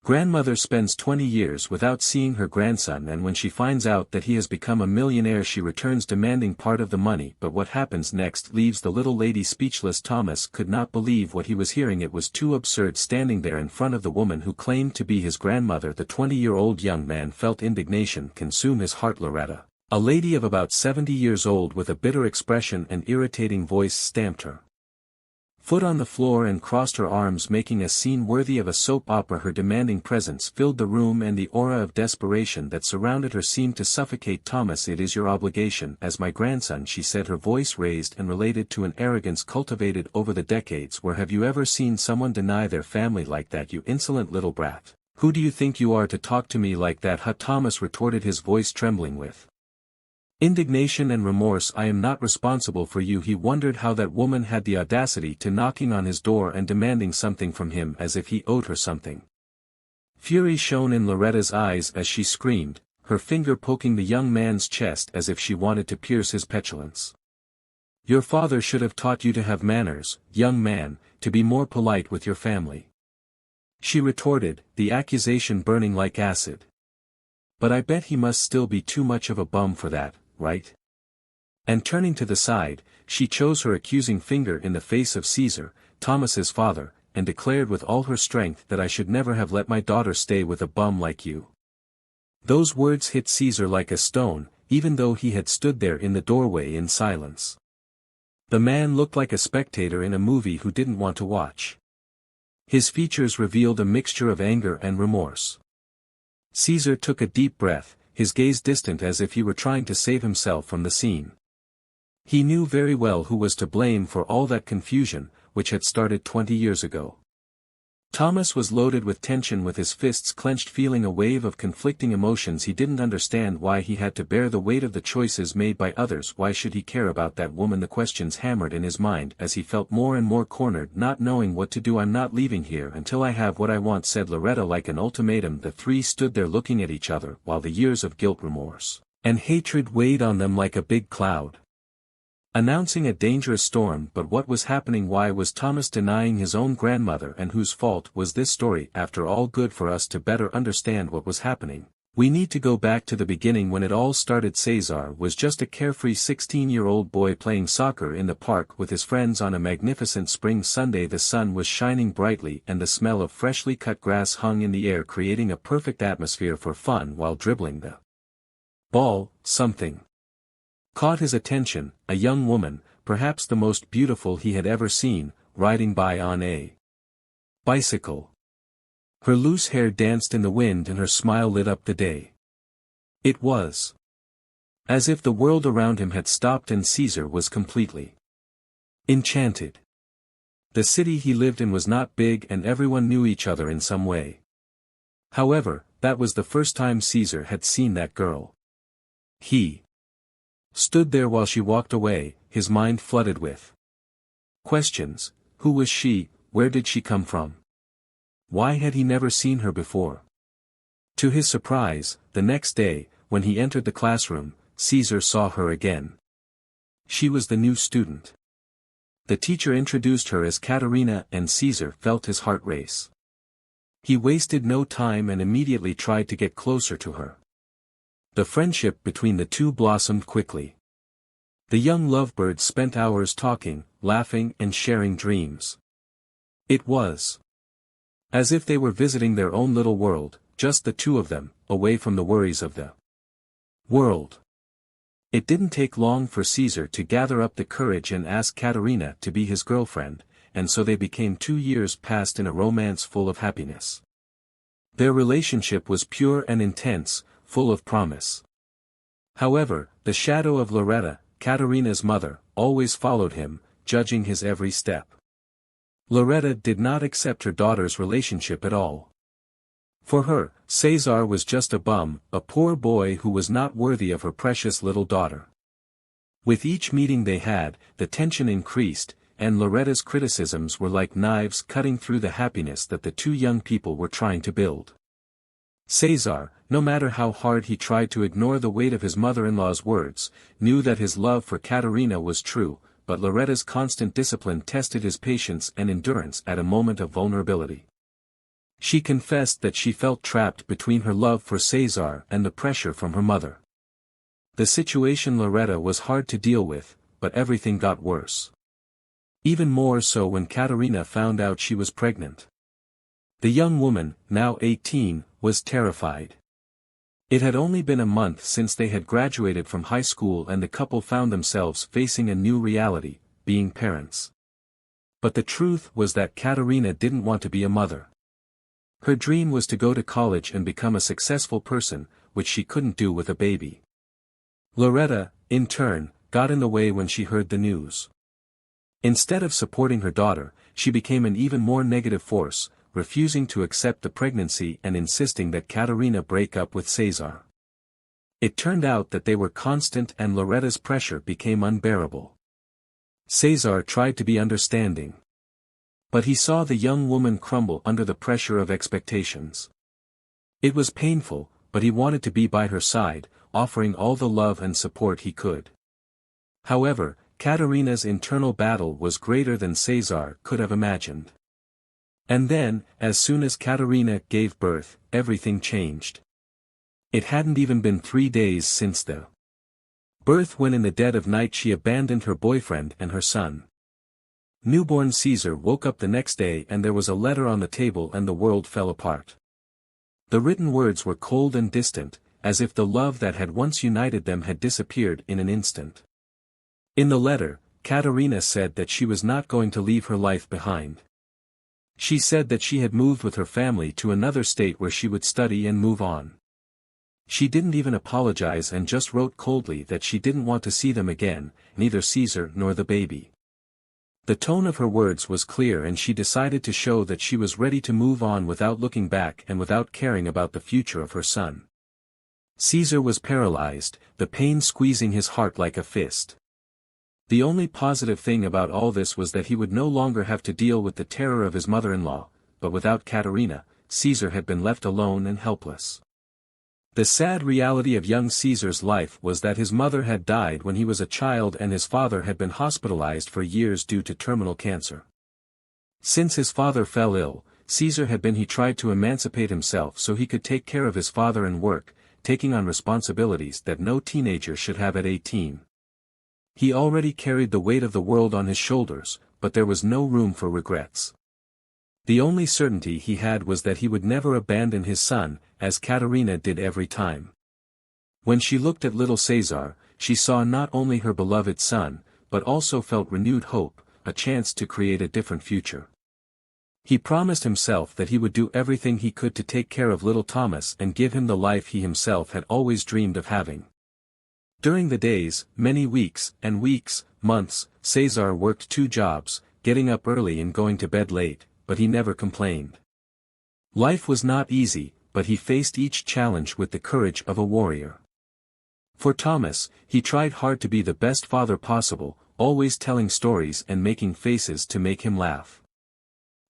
Grandmother spends 20 years without seeing her grandson, and when she finds out that he has become a millionaire she returns demanding part of the money, but what happens next leaves the little lady speechless. Thomas could not believe what he was hearing. It was too absurd. Standing there in front of the woman who claimed to be his grandmother, the 20-year-old young man felt indignation consume his heart. Loretta, a lady of about 70 years old with a bitter expression and irritating voice, stamped her foot on the floor and crossed her arms, making a scene worthy of a soap opera. Her demanding presence filled the room, and the aura of desperation that surrounded her seemed to suffocate Thomas. "It is your obligation as my grandson," she said, her voice raised and related to an arrogance cultivated over the decades. "Where have you ever seen someone deny their family like that, you insolent little brat? Who do you think you are to talk to me like that?" Thomas retorted, his voice trembling with indignation and remorse. "I am not responsible for you." He wondered how that woman had the audacity to knocking on his door and demanding something from him as if he owed her something. Fury shone in Loretta's eyes as she screamed, her finger poking the young man's chest as if she wanted to pierce his petulance. "Your father should have taught you to have manners, young man, to be more polite with your family," she retorted, the accusation burning like acid. "But I bet he must still be too much of a bum for that, right?" And turning to the side, she chose her accusing finger in the face of Caesar, Thomas's father, and declared with all her strength that I should never have let my daughter stay with a bum like you. Those words hit Caesar like a stone, even though he had stood there in the doorway in silence. The man looked like a spectator in a movie who didn't want to watch. His features revealed a mixture of anger and remorse. Caesar took a deep breath, his gaze distant as if he were trying to save himself from the scene. He knew very well who was to blame for all that confusion, which had started 20 years ago. Thomas was loaded with tension, with his fists clenched, feeling a wave of conflicting emotions. He didn't understand why he had to bear the weight of the choices made by others. Why should he care about that woman? The questions hammered in his mind as he felt more and more cornered, not knowing what to do. "I'm not leaving here until I have what I want," said Loretta like an ultimatum. The three stood there looking at each other while the years of guilt, remorse, and hatred weighed on them like a big cloud, announcing a dangerous storm. But what was happening? Why was Thomas denying his own grandmother, and whose fault was this story? After all, good for us to better understand what was happening, we need to go back to the beginning, when it all started. Caesar was just a carefree 16-year-old boy playing soccer in the park with his friends on a magnificent spring Sunday. The sun was shining brightly and the smell of freshly cut grass hung in the air, creating a perfect atmosphere for fun. While dribbling the ball, something caught his attention, a young woman, perhaps the most beautiful he had ever seen, riding by on a bicycle. Her loose hair danced in the wind and her smile lit up the day. It was as if the world around him had stopped and Caesar was completely enchanted. The city he lived in was not big and everyone knew each other in some way. However, that was the first time Caesar had seen that girl. He stood there while she walked away, his mind flooded with questions. Who was she? Where did she come from? Why had he never seen her before? To his surprise, the next day, when he entered the classroom, Caesar saw her again. She was the new student. The teacher introduced her as Katerina, and Caesar felt his heart race. He wasted no time and immediately tried to get closer to her. The friendship between the two blossomed quickly. The young lovebirds spent hours talking, laughing and sharing dreams. It was as if they were visiting their own little world, just the two of them, away from the worries of the world. It didn't take long for Caesar to gather up the courage and ask Katerina to be his girlfriend, and so they became. 2 years passed in a romance full of happiness. Their relationship was pure and intense, full of promise. However, the shadow of Loretta, Katerina's mother, always followed him, judging his every step. Loretta did not accept her daughter's relationship at all. For her, Caesar was just a bum, a poor boy who was not worthy of her precious little daughter. With each meeting they had, the tension increased, and Loretta's criticisms were like knives cutting through the happiness that the two young people were trying to build. Caesar, no matter how hard he tried to ignore the weight of his mother-in-law's words, knew that his love for Katerina was true, but Loretta's constant discipline tested his patience and endurance at a moment of vulnerability. She confessed that she felt trapped between her love for Cesar and the pressure from her mother. The situation Loretta was hard to deal with, but everything got worse. Even more so when Katerina found out she was pregnant. The young woman, now 18, was terrified. It had only been a month since they had graduated from high school and the couple found themselves facing a new reality, being parents. But the truth was that Katerina didn't want to be a mother. Her dream was to go to college and become a successful person, which she couldn't do with a baby. Loretta, in turn, got in the way when she heard the news. Instead of supporting her daughter, she became an even more negative force, refusing to accept the pregnancy and insisting that Katerina break up with Cesar. It turned out that they were constant and Loretta's pressure became unbearable. Cesar tried to be understanding. But he saw the young woman crumble under the pressure of expectations. It was painful, but he wanted to be by her side, offering all the love and support he could. However, Katerina's internal battle was greater than Cesar could have imagined. And then, as soon as Katerina gave birth, everything changed. It hadn't even been 3 days since the birth when in the dead of night she abandoned her boyfriend and her son. Newborn Caesar woke up the next day and there was a letter on the table and the world fell apart. The written words were cold and distant, as if the love that had once united them had disappeared in an instant. In the letter, Katerina said that she was not going to leave her life behind. She said that she had moved with her family to another state where she would study and move on. She didn't even apologize and just wrote coldly that she didn't want to see them again, neither Caesar nor the baby. The tone of her words was clear and she decided to show that she was ready to move on without looking back and without caring about the future of her son. Caesar was paralyzed, the pain squeezing his heart like a fist. The only positive thing about all this was that he would no longer have to deal with the terror of his mother-in-law, but without Katerina, Caesar had been left alone and helpless. The sad reality of young Caesar's life was that his mother had died when he was a child and his father had been hospitalized for years due to terminal cancer. Since his father fell ill, Caesar had been he tried to emancipate himself so he could take care of his father and work, taking on responsibilities that no teenager should have at 18. He already carried the weight of the world on his shoulders, but there was no room for regrets. The only certainty he had was that he would never abandon his son, as Katerina did every time. When she looked at little Cesar, she saw not only her beloved son, but also felt renewed hope, a chance to create a different future. He promised himself that he would do everything he could to take care of little Thomas and give him the life he himself had always dreamed of having. During the days, many weeks, months, Cesar worked 2 jobs, getting up early and going to bed late, but he never complained. Life was not easy, but he faced each challenge with the courage of a warrior. For Thomas, he tried hard to be the best father possible, always telling stories and making faces to make him laugh.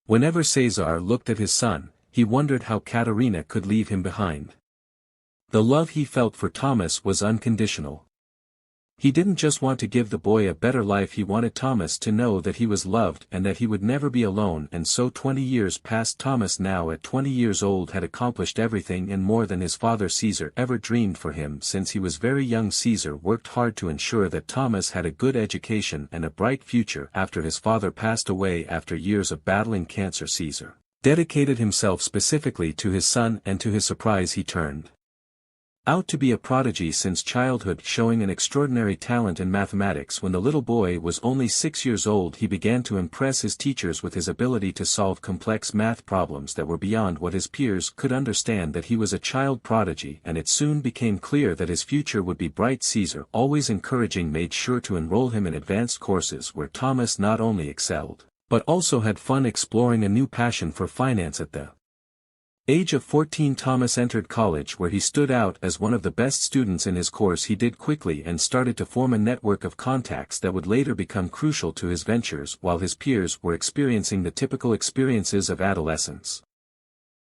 Whenever Cesar looked at his son, he wondered how Katerina could leave him behind. The love he felt for Thomas was unconditional. He didn't just want to give the boy a better life, he wanted Thomas to know that he was loved and that he would never be alone, and so 20 years passed. Thomas, now at 20 years old, had accomplished everything and more than his father Caesar ever dreamed for him since he was very young. Caesar worked hard to ensure that Thomas had a good education and a bright future after his father passed away after years of battling cancer. Caesar dedicated himself specifically to his son, and to his surprise he turned out to be a prodigy since childhood, showing an extraordinary talent in mathematics. When the little boy was only 6 years old, he began to impress his teachers with his ability to solve complex math problems that were beyond what his peers could understand. That he was a child prodigy, and it soon became clear that his future would be bright. Caesar, always encouraging, made sure to enroll him in advanced courses where Thomas not only excelled, but also had fun exploring a new passion for finance. At the age of 14, Thomas entered college, where he stood out as one of the best students in his course. He did quickly and started to form a network of contacts that would later become crucial to his ventures, while his peers were experiencing the typical experiences of adolescence.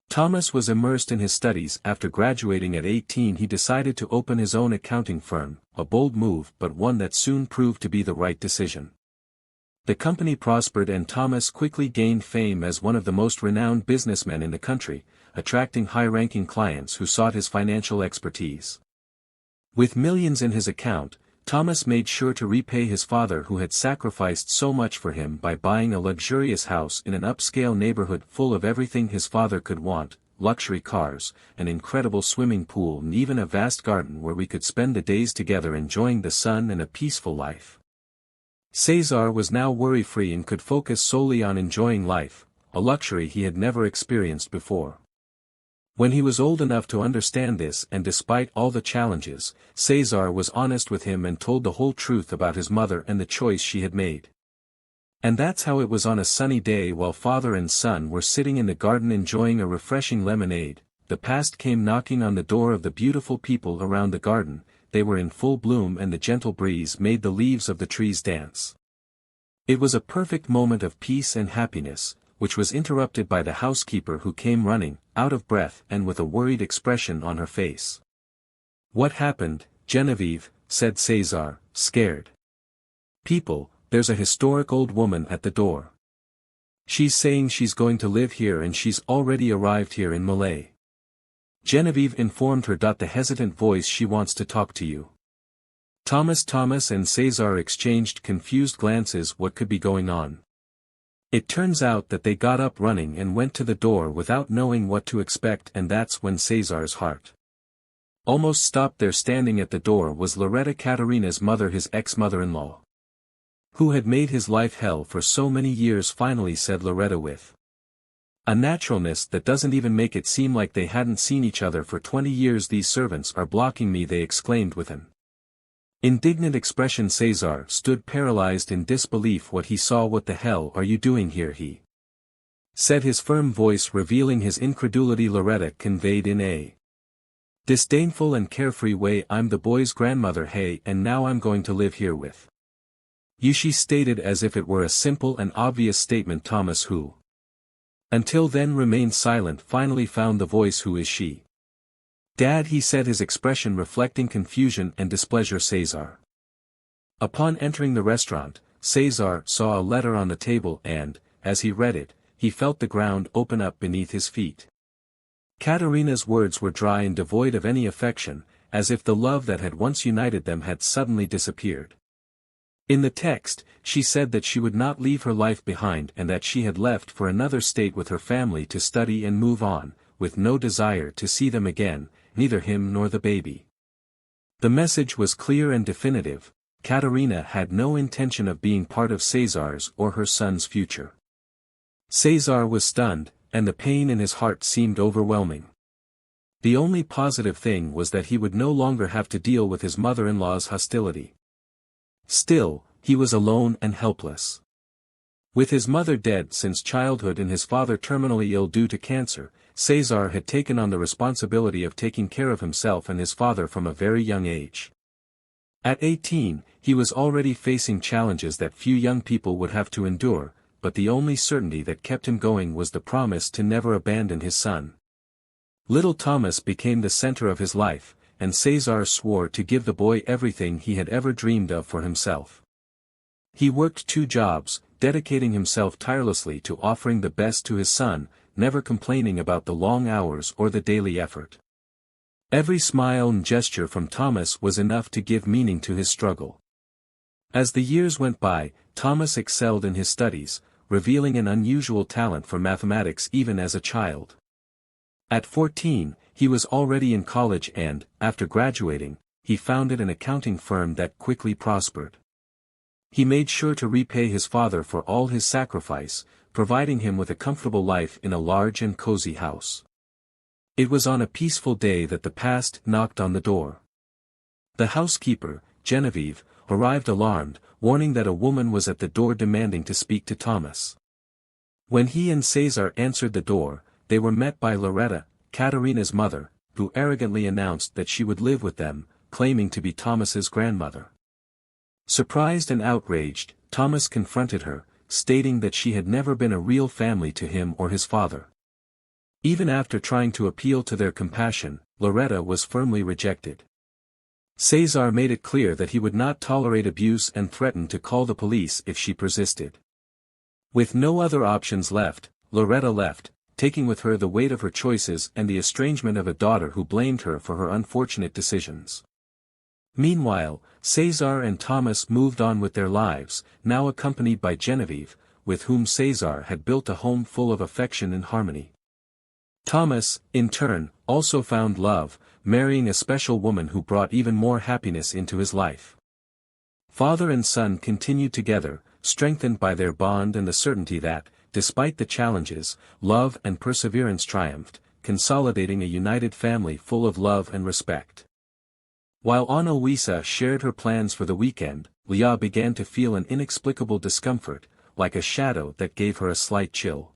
Thomas was immersed in his studies. After graduating at 18, he decided to open his own accounting firm, a bold move but one that soon proved to be the right decision. The company prospered and Thomas quickly gained fame as one of the most renowned businessmen in the country, attracting high-ranking clients who sought his financial expertise. With millions in his account, Thomas made sure to repay his father who had sacrificed so much for him by buying a luxurious house in an upscale neighborhood full of everything his father could want: luxury cars, an incredible swimming pool, and even a vast garden where we could spend the days together enjoying the sun and a peaceful life. Cesar was now worry-free and could focus solely on enjoying life, a luxury he had never experienced before. When he was old enough to understand this, and despite all the challenges, Cesar was honest with him and told the whole truth about his mother and the choice she had made. And that's how it was on a sunny day while father and son were sitting in the garden enjoying a refreshing lemonade. The past came knocking on the door of the beautiful people around the garden. They were in full bloom and the gentle breeze made the leaves of the trees dance. It was a perfect moment of peace and happiness, which was interrupted by the housekeeper who came running, out of breath and with a worried expression on her face. "What happened, Genevieve?" said Cesar, scared. "People, there's a historic old woman at the door. She's saying she's going to live here and she's already arrived here in Malay. Genevieve informed her. The hesitant voice, she wants to talk to you." Thomas and Cesar exchanged confused glances. What could be going on? It turns out that they got up running and went to the door without knowing what to expect, and that's when Cesar's heart almost stopped. There standing at the door was Loretta, Caterina's mother, his ex-mother-in-law, who had made his life hell for so many years. "Finally," said Loretta with a naturalness that doesn't even make it seem like they hadn't seen each other for 20 years. "These servants are blocking me," they exclaimed with an indignant expression. Cesar stood paralyzed in disbelief. What he saw. "What the hell are you doing here?" he said, his firm voice revealing his incredulity. Loretta conveyed in a disdainful and carefree way, "I'm the boy's grandmother, hey, and now I'm going to live here with you," she stated as if it were a simple and obvious statement. Thomas, who until then remained silent, finally found the voice. "Who is she?" "Dad," he said, his expression reflecting confusion and displeasure. Cesar. Upon entering the restaurant, Cesar saw a letter on the table and, as he read it, he felt the ground open up beneath his feet. Caterina's words were dry and devoid of any affection, as if the love that had once united them had suddenly disappeared. In the text, she said that she would not leave her life behind and that she had left for another state with her family to study and move on, with no desire to see them again, neither him nor the baby. The message was clear and definitive. Caterina had no intention of being part of Cesar's or her son's future. Cesar was stunned, and the pain in his heart seemed overwhelming. The only positive thing was that he would no longer have to deal with his mother-in-law's hostility. Still, he was alone and helpless. With his mother dead since childhood and his father terminally ill due to cancer, Cesar had taken on the responsibility of taking care of himself and his father from a very young age. At 18, he was already facing challenges that few young people would have to endure, but the only certainty that kept him going was the promise to never abandon his son. Little Thomas became the center of his life, and Cesar swore to give the boy everything he had ever dreamed of for himself. He worked 2 jobs, dedicating himself tirelessly to offering the best to his son, never complaining about the long hours or the daily effort. Every smile and gesture from Thomas was enough to give meaning to his struggle. As the years went by, Thomas excelled in his studies, revealing an unusual talent for mathematics even as a child. At 14, he was already in college and, after graduating, he founded an accounting firm that quickly prospered. He made sure to repay his father for all his sacrifice, providing him with a comfortable life in a large and cozy house. It was on a peaceful day that the past knocked on the door. The housekeeper, Genevieve, arrived alarmed, warning that a woman was at the door demanding to speak to Thomas. When he and Cesar answered the door, they were met by Loretta, Caterina's mother, who arrogantly announced that she would live with them, claiming to be Thomas's grandmother. Surprised and outraged, Thomas confronted her, stating that she had never been a real family to him or his father. Even after trying to appeal to their compassion, Loretta was firmly rejected. Cesar made it clear that he would not tolerate abuse and threatened to call the police if she persisted. With no other options left, Loretta left, taking with her the weight of her choices and the estrangement of a daughter who blamed her for her unfortunate decisions. Meanwhile, Cesar and Thomas moved on with their lives, now accompanied by Genevieve, with whom Cesar had built a home full of affection and harmony. Thomas, in turn, also found love, marrying a special woman who brought even more happiness into his life. Father and son continued together, strengthened by their bond and the certainty that, despite the challenges, love and perseverance triumphed, consolidating a united family full of love and respect. While Ana Luisa shared her plans for the weekend, Leah began to feel an inexplicable discomfort, like a shadow that gave her a slight chill.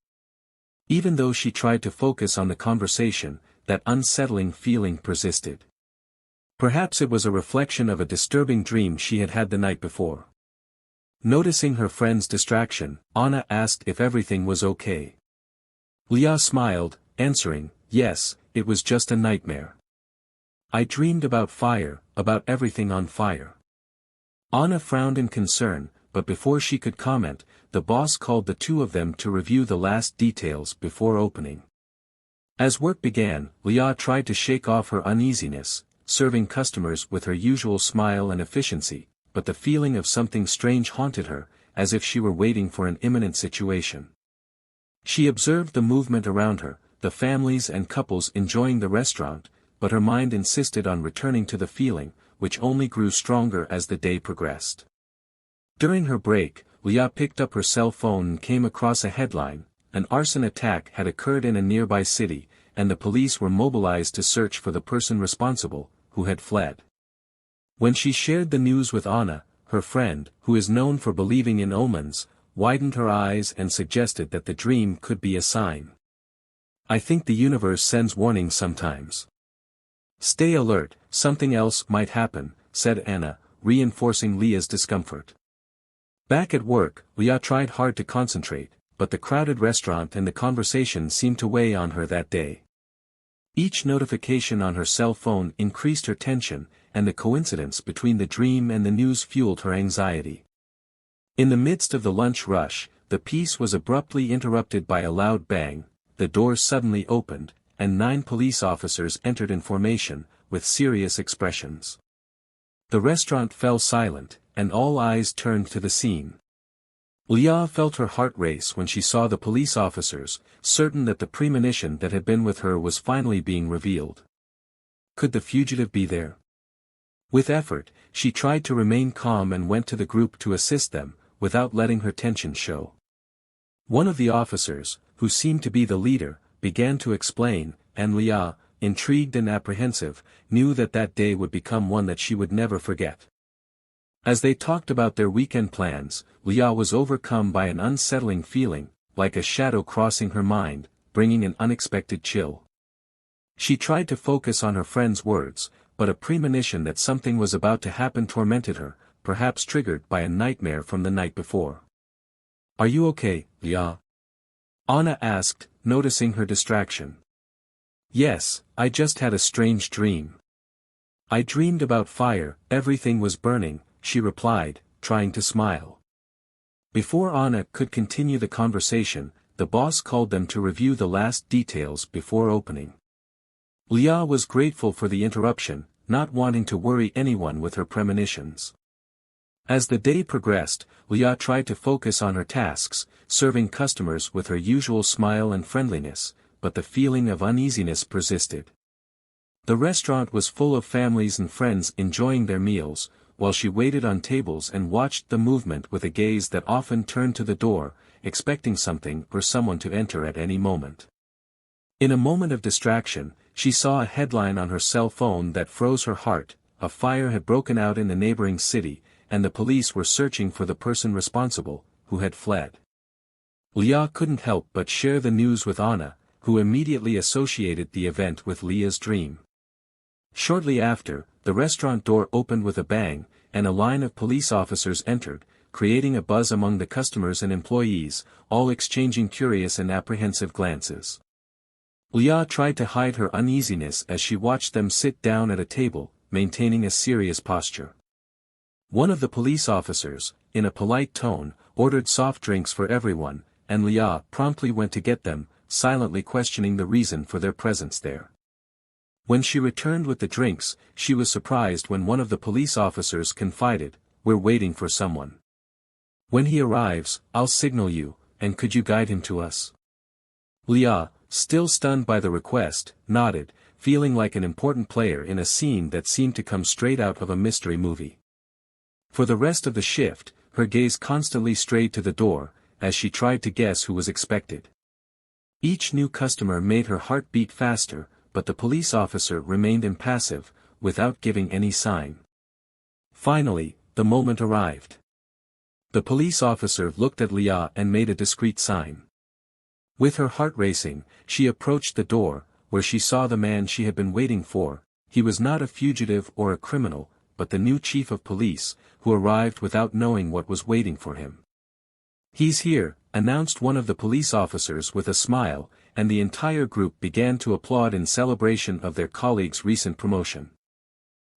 Even though she tried to focus on the conversation, that unsettling feeling persisted. Perhaps it was a reflection of a disturbing dream she had had the night before. Noticing her friend's distraction, Ana asked if everything was okay. Leah smiled, answering, "Yes, it was just a nightmare. I dreamed about fire, about everything on fire." Ana frowned in concern, but before she could comment, the boss called the two of them to review the last details before opening. As work began, Leah tried to shake off her uneasiness, serving customers with her usual smile and efficiency, but the feeling of something strange haunted her, as if she were waiting for an imminent situation. She observed the movement around her, the families and couples enjoying the restaurant, but her mind insisted on returning to the feeling, which only grew stronger as the day progressed. During her break, Leah picked up her cell phone and came across a headline: an arson attack had occurred in a nearby city, and the police were mobilized to search for the person responsible, who had fled. When she shared the news with Ana, her friend, who is known for believing in omens, widened her eyes and suggested that the dream could be a sign. "I think the universe sends warnings sometimes. Stay alert, something else might happen," said Ana, reinforcing Leah's discomfort. Back at work, Leah tried hard to concentrate, but the crowded restaurant and the conversation seemed to weigh on her that day. Each notification on her cell phone increased her tension, and the coincidence between the dream and the news fueled her anxiety. In the midst of the lunch rush, the peace was abruptly interrupted by a loud bang. The doors suddenly opened, and 9 police officers entered in formation, with serious expressions. The restaurant fell silent, and all eyes turned to the scene. Leah felt her heart race when she saw the police officers, certain that the premonition that had been with her was finally being revealed. Could the fugitive be there? With effort, she tried to remain calm and went to the group to assist them, without letting her tension show. One of the officers, who seemed to be the leader, began to explain, and Leah, intrigued and apprehensive, knew that that day would become one that she would never forget. As they talked about their weekend plans, Leah was overcome by an unsettling feeling, like a shadow crossing her mind, bringing an unexpected chill. She tried to focus on her friend's words, but a premonition that something was about to happen tormented her, perhaps triggered by a nightmare from the night before. "Are you okay, Leah?" Ana asked, noticing her distraction. "Yes, I just had a strange dream. I dreamed about fire, everything was burning," she replied, trying to smile. Before Ana could continue the conversation, the boss called them to review the last details before opening. Leah was grateful for the interruption, not wanting to worry anyone with her premonitions. As the day progressed, Leah tried to focus on her tasks, serving customers with her usual smile and friendliness, but the feeling of uneasiness persisted. The restaurant was full of families and friends enjoying their meals, while she waited on tables and watched the movement with a gaze that often turned to the door, expecting something or someone to enter at any moment. In a moment of distraction, she saw a headline on her cell phone that froze her heart: a fire had broken out in the neighboring city, and the police were searching for the person responsible, who had fled. Leah couldn't help but share the news with Ana, who immediately associated the event with Leah's dream. Shortly after, the restaurant door opened with a bang, and a line of police officers entered, creating a buzz among the customers and employees, all exchanging curious and apprehensive glances. Leah tried to hide her uneasiness as she watched them sit down at a table, maintaining a serious posture. One of the police officers, in a polite tone, ordered soft drinks for everyone, and Leah promptly went to get them, silently questioning the reason for their presence there. When she returned with the drinks, she was surprised when one of the police officers confided, "We're waiting for someone. When he arrives, I'll signal you, and could you guide him to us?" Leah, still stunned by the request, nodded, feeling like an important player in a scene that seemed to come straight out of a mystery movie. For the rest of the shift, her gaze constantly strayed to the door, as she tried to guess who was expected. Each new customer made her heart beat faster, but the police officer remained impassive, without giving any sign. Finally, the moment arrived. The police officer looked at Leah and made a discreet sign. With her heart racing, she approached the door, where she saw the man she had been waiting for. He was not a fugitive or a criminal, but the new chief of police, who arrived without knowing what was waiting for him. "He's here," announced one of the police officers with a smile, and the entire group began to applaud in celebration of their colleague's recent promotion.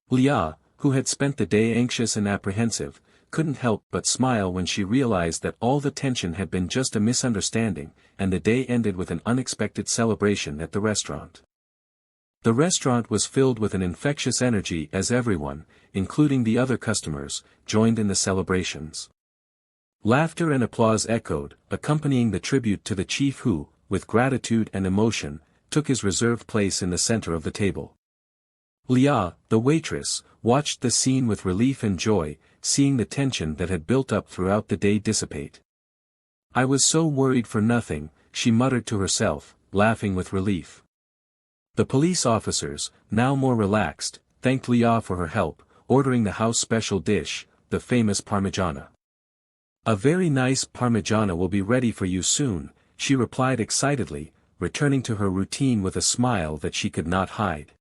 Leah, who had spent the day anxious and apprehensive, couldn't help but smile when she realized that all the tension had been just a misunderstanding, and the day ended with an unexpected celebration at the restaurant. The restaurant was filled with an infectious energy as everyone, including the other customers, joined in the celebrations. Laughter and applause echoed, accompanying the tribute to the chief who, with gratitude and emotion, took his reserved place in the center of the table. Leah, the waitress, watched the scene with relief and joy, seeing the tension that had built up throughout the day dissipate. "I was so worried for nothing," she muttered to herself, laughing with relief. The police officers, now more relaxed, thanked Leah for her help, ordering the house special dish, the famous Parmigiana. "A very nice Parmigiana will be ready for you soon," she replied excitedly, returning to her routine with a smile that she could not hide.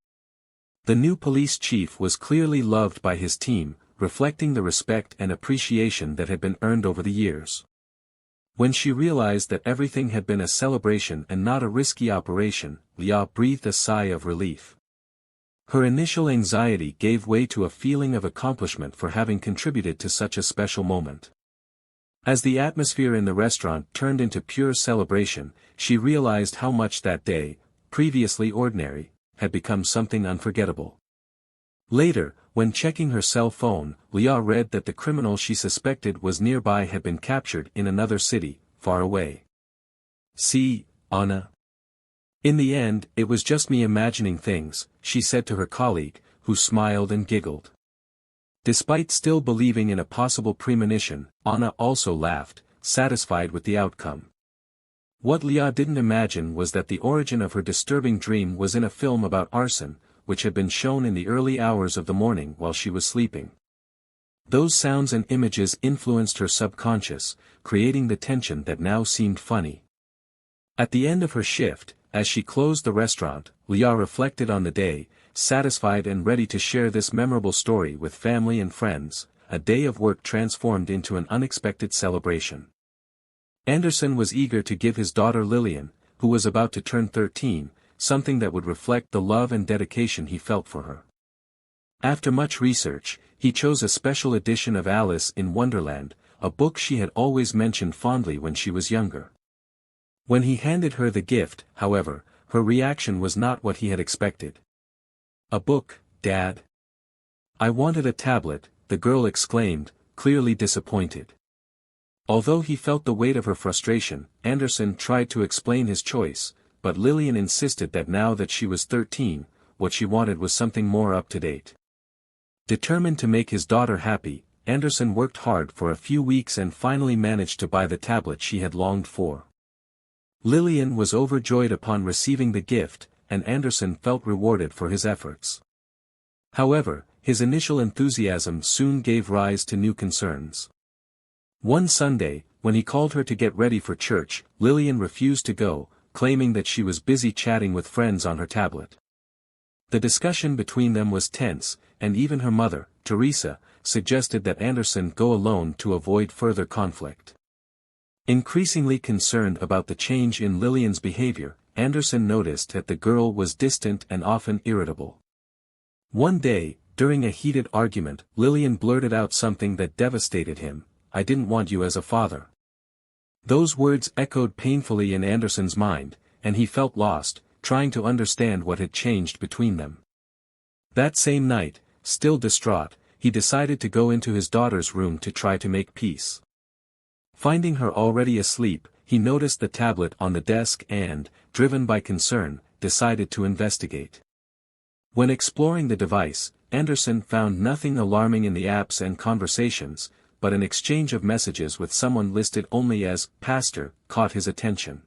The new police chief was clearly loved by his team, reflecting the respect and appreciation that had been earned over the years. When she realized that everything had been a celebration and not a risky operation, Leah breathed a sigh of relief. Her initial anxiety gave way to a feeling of accomplishment for having contributed to such a special moment. As the atmosphere in the restaurant turned into pure celebration, she realized how much that day, previously ordinary, had become something unforgettable. Later, when checking her cell phone, Leah read that the criminal she suspected was nearby had been captured in another city, far away. "See, Anna. In the end, it was just me imagining things," she said to her colleague, who smiled and giggled. Despite still believing in a possible premonition, Anna also laughed, satisfied with the outcome. What Leah didn't imagine was that the origin of her disturbing dream was in a film about arson, which had been shown in the early hours of the morning while she was sleeping. Those sounds and images influenced her subconscious, creating the tension that now seemed funny. At the end of her shift, as she closed the restaurant, Leah reflected on the day, satisfied and ready to share this memorable story with family and friends. A day of work transformed into an unexpected celebration. Anderson was eager to give his daughter Lillian, who was about to turn 13, something that would reflect the love and dedication he felt for her. After much research, he chose a special edition of Alice in Wonderland, a book she had always mentioned fondly when she was younger. When he handed her the gift, however, her reaction was not what he had expected. "A book, Dad?" "I wanted a tablet," the girl exclaimed, clearly disappointed. Although he felt the weight of her frustration, Anderson tried to explain his choice, but Lillian insisted that now that she was 13, what she wanted was something more up-to-date. Determined to make his daughter happy, Anderson worked hard for a few weeks and finally managed to buy the tablet she had longed for. Lillian was overjoyed upon receiving the gift, and Anderson felt rewarded for his efforts. However, his initial enthusiasm soon gave rise to new concerns. One Sunday, when he called her to get ready for church, Lillian refused to go, claiming that she was busy chatting with friends on her tablet. The discussion between them was tense, and even her mother, Teresa, suggested that Anderson go alone to avoid further conflict. Increasingly concerned about the change in Lillian's behavior, Anderson noticed that the girl was distant and often irritable. One day, during a heated argument, Lillian blurted out something that devastated him: "I didn't want you as a father." Those words echoed painfully in Anderson's mind, and he felt lost, trying to understand what had changed between them. That same night, still distraught, he decided to go into his daughter's room to try to make peace. Finding her already asleep, he noticed the tablet on the desk and, driven by concern, decided to investigate. When exploring the device, Anderson found nothing alarming in the apps and conversations, but an exchange of messages with someone listed only as "pastor" caught his attention.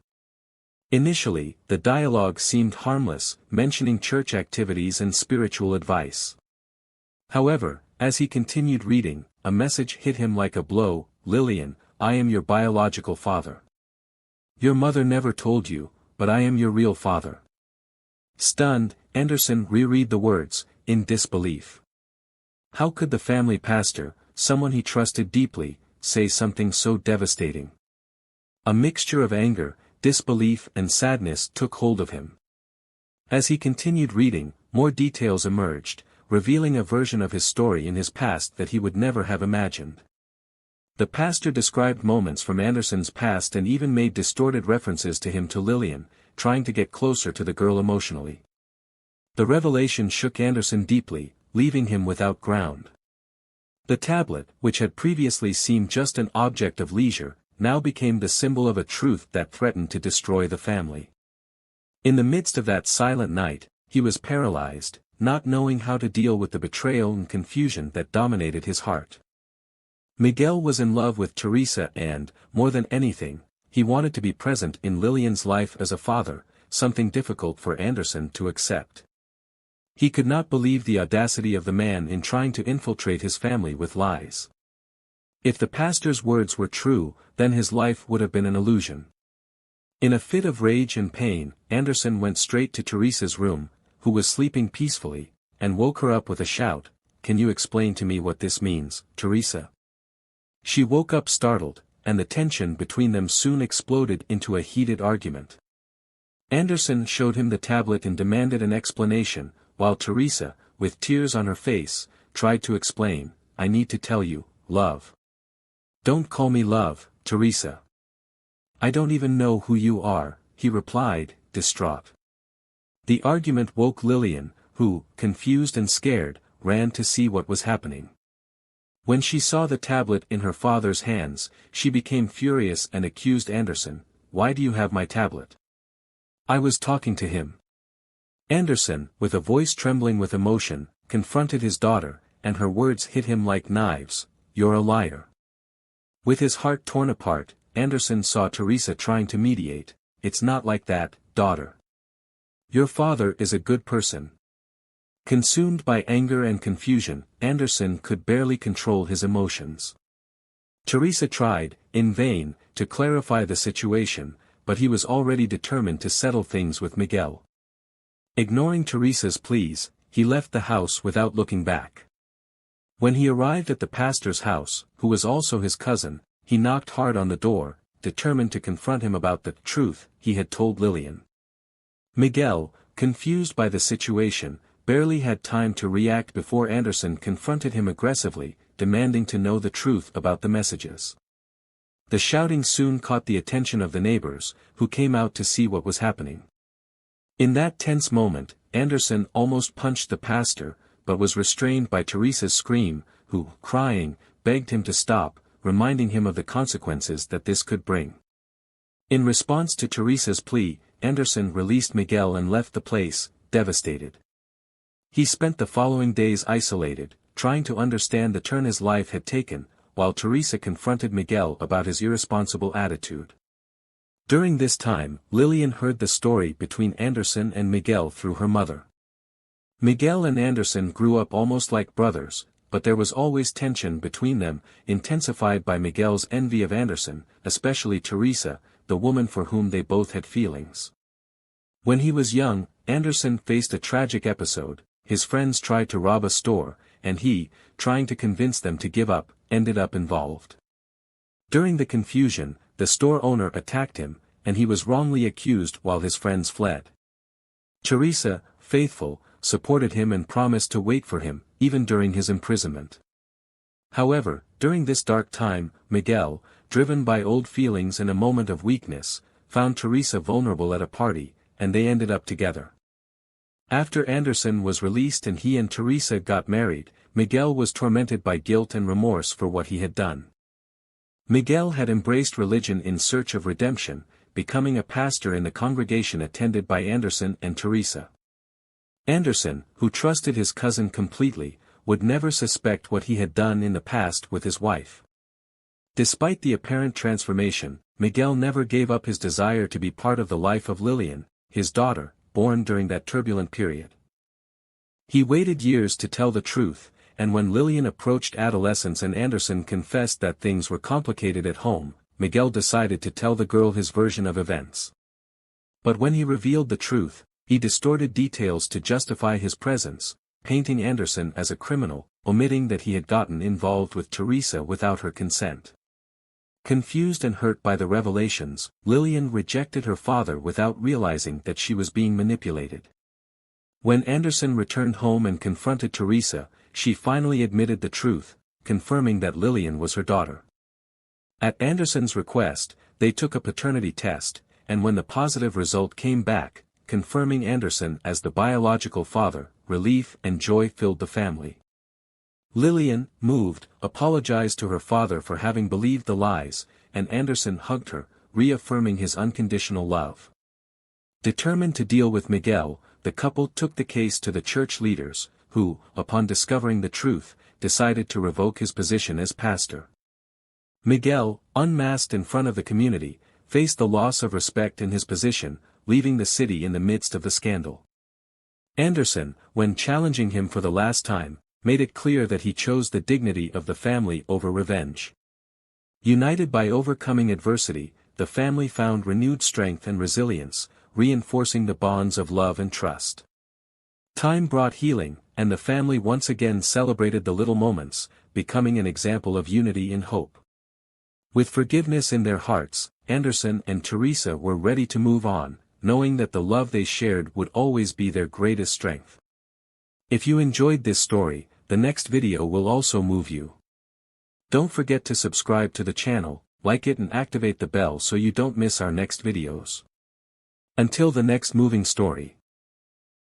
Initially, the dialogue seemed harmless, mentioning church activities and spiritual advice. However, as he continued reading, a message hit him like a blow: "Lillian, I am your biological father. Your mother never told you, but I am your real father." Stunned, Anderson reread the words, in disbelief. How could the family pastor, someone he trusted deeply, say something so devastating? A mixture of anger, disbelief and sadness took hold of him. As he continued reading, more details emerged, revealing a version of his story in his past that he would never have imagined. The pastor described moments from Anderson's past and even made distorted references to him to Lillian, trying to get closer to the girl emotionally. The revelation shook Anderson deeply, leaving him without ground. The tablet, which had previously seemed just an object of leisure, now became the symbol of a truth that threatened to destroy the family. In the midst of that silent night, he was paralyzed, not knowing how to deal with the betrayal and confusion that dominated his heart. Miguel was in love with Teresa and, more than anything, he wanted to be present in Lillian's life as a father, something difficult for Anderson to accept. He could not believe the audacity of the man in trying to infiltrate his family with lies. If the pastor's words were true, then his life would have been an illusion. In a fit of rage and pain, Anderson went straight to Teresa's room, who was sleeping peacefully, and woke her up with a shout: "Can you explain to me what this means, Teresa?" She woke up startled, and the tension between them soon exploded into a heated argument. Anderson showed him the tablet and demanded an explanation, while Teresa, with tears on her face, tried to explain: "I need to tell you, love." "Don't call me love, Teresa. I don't even know who you are," he replied, distraught. The argument woke Lillian, who, confused and scared, ran to see what was happening. When she saw the tablet in her father's hands, she became furious and accused Anderson: "Why do you have my tablet? I was talking to him." Anderson, with a voice trembling with emotion, confronted his daughter, and her words hit him like knives: "You're a liar." With his heart torn apart, Anderson saw Teresa trying to mediate: "It's not like that, daughter. Your father is a good person." Consumed by anger and confusion, Anderson could barely control his emotions. Teresa tried, in vain, to clarify the situation, but he was already determined to settle things with Miguel. Ignoring Teresa's pleas, he left the house without looking back. When he arrived at the pastor's house, who was also his cousin, he knocked hard on the door, determined to confront him about the truth he had told Lillian. Miguel, confused by the situation, barely had time to react before Anderson confronted him aggressively, demanding to know the truth about the messages. The shouting soon caught the attention of the neighbors, who came out to see what was happening. In that tense moment, Anderson almost punched the pastor, but was restrained by Teresa's scream, who, crying, begged him to stop, reminding him of the consequences that this could bring. In response to Teresa's plea, Anderson released Miguel and left the place, devastated. He spent the following days isolated, trying to understand the turn his life had taken, while Teresa confronted Miguel about his irresponsible attitude. During this time, Lillian heard the story between Anderson and Miguel through her mother. Miguel and Anderson grew up almost like brothers, but there was always tension between them, intensified by Miguel's envy of Anderson, especially Teresa, the woman for whom they both had feelings. When he was young, Anderson faced a tragic episode. His friends tried to rob a store, and he, trying to convince them to give up, ended up involved. During the confusion, the store owner attacked him, and he was wrongly accused while his friends fled. Teresa, faithful, supported him and promised to wait for him, even during his imprisonment. However, during this dark time, Miguel, driven by old feelings and a moment of weakness, found Teresa vulnerable at a party, and they ended up together. After Anderson was released and he and Teresa got married, Miguel was tormented by guilt and remorse for what he had done. Miguel had embraced religion in search of redemption, becoming a pastor in the congregation attended by Anderson and Teresa. Anderson, who trusted his cousin completely, would never suspect what he had done in the past with his wife. Despite the apparent transformation, Miguel never gave up his desire to be part of the life of Lillian, his daughter, born during that turbulent period. He waited years to tell the truth, and when Lillian approached adolescence and Anderson confessed that things were complicated at home, Miguel decided to tell the girl his version of events. But when he revealed the truth, he distorted details to justify his presence, painting Anderson as a criminal, omitting that he had gotten involved with Teresa without her consent. Confused and hurt by the revelations, Lillian rejected her father without realizing that she was being manipulated. When Anderson returned home and confronted Teresa, she finally admitted the truth, confirming that Lillian was her daughter. At Anderson's request, they took a paternity test, and when the positive result came back, confirming Anderson as the biological father, relief and joy filled the family. Lillian, moved, apologized to her father for having believed the lies, and Anderson hugged her, reaffirming his unconditional love. Determined to deal with Miguel, the couple took the case to the church leaders, who, upon discovering the truth, decided to revoke his position as pastor. Miguel, unmasked in front of the community, faced the loss of respect in his position, leaving the city in the midst of the scandal. Anderson, when challenging him for the last time, made it clear that he chose the dignity of the family over revenge. United by overcoming adversity, the family found renewed strength and resilience, reinforcing the bonds of love and trust. Time brought healing, and the family once again celebrated the little moments, becoming an example of unity and hope. With forgiveness in their hearts, Anderson and Teresa were ready to move on, knowing that the love they shared would always be their greatest strength. If you enjoyed this story, the next video will also move you. Don't forget to subscribe to the channel, like it and activate the bell so you don't miss our next videos. Until the next moving story.